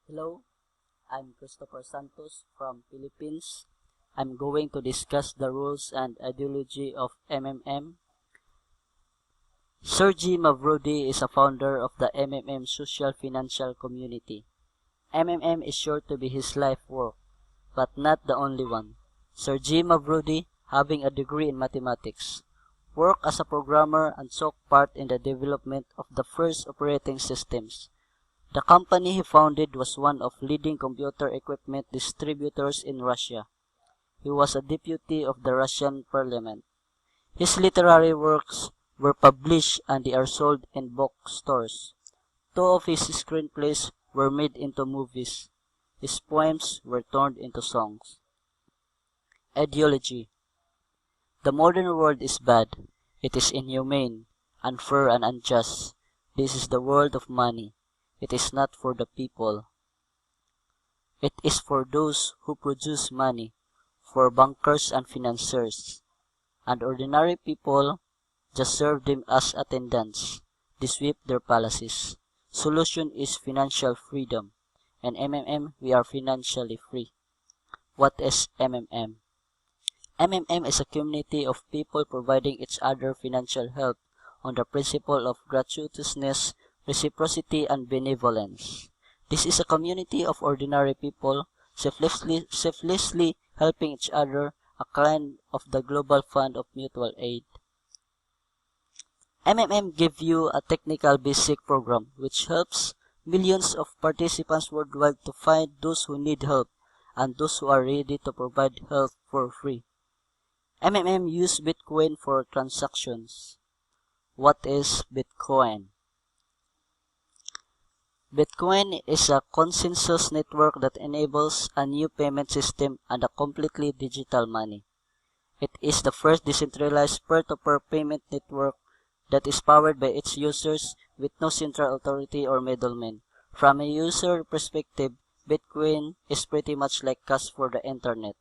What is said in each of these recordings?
Hello, I'm Christopher Santos from Philippines. I'm going to discuss the rules and ideology of MMM. Sergey Mavrodi is a founder of the MMM social financial community. MMM is sure to be his life work, but not the only one. Sergey Mavrodi, having a degree in mathematics, worked as a programmer and took part in the development of the first operating systems. The company he founded was one of leading computer equipment distributors in Russia. He was a deputy of the Russian parliament. His literary works were published and they are sold in bookstores. Two of his screenplays were made into movies. His poems were turned into songs. Ideology. The modern world is bad. It is inhumane, unfair and unjust. This is the world of money. It is not for the people. It is for those who produce money, for bankers and financiers. And ordinary people just serve them as attendants. They sweep their palaces. Solution is financial freedom. In MMM, we are financially free. What is MMM? MMM is a community of people providing each other financial help on the principle of gratuitousness, reciprocity, and benevolence. This is a community of ordinary people selflessly helping each other, a kind of the global fund of mutual aid. MMM gives you a technical basic program which helps millions of participants worldwide to find those who need help and those who are ready to provide help for free. MMM use Bitcoin for transactions. What is Bitcoin? Bitcoin is a consensus network that enables a new payment system and a completely digital money. It is the first decentralized peer-to-peer payment network that is powered by its users with no central authority or middleman. From a user perspective, Bitcoin is pretty much like cash for the internet.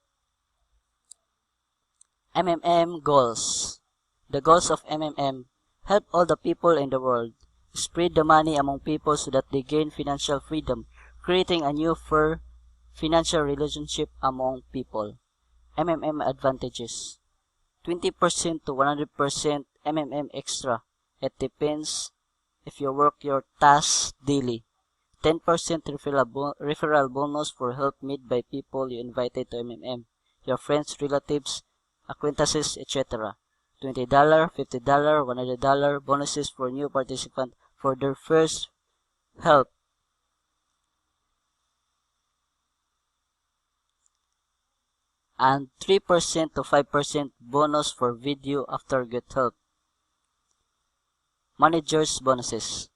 MMM goals. The goals of MMM: help all the people in the world, spread the money among people so that they gain financial freedom, creating a new fair financial relationship among people. MMM advantages: 20% to 100% MMM extra. It depends if you work your tasks daily. 10% referral bonus for help made by people you invited to MMM, your friends, relatives, acquaintances, etc. $20, $50, $100 bonuses for new participants for their first help. And 3% to 5% bonus for video after get help. Managers bonuses.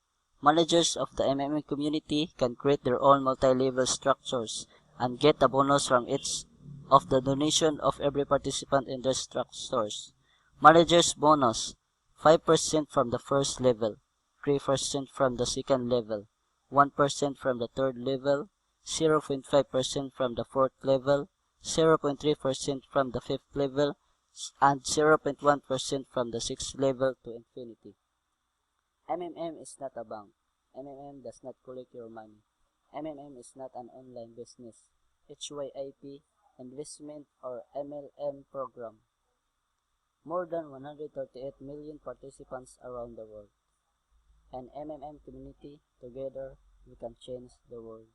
Managers of the MMM community can create their own multi-level structures and get a bonus from each of the donation of every participant in their structures. Managers bonus: 5% from the first level, 3% from the second level, 1% from the third level, 0.5% from the fourth level, 0.3% from the fifth level, and 0.1% from the sixth level to infinity. MMM is not a bank. MMM does not collect your money. MMM is not an online business, HYIP, investment, or MLM program. More than 138 million participants around the world. An MMM community, together we can change the world.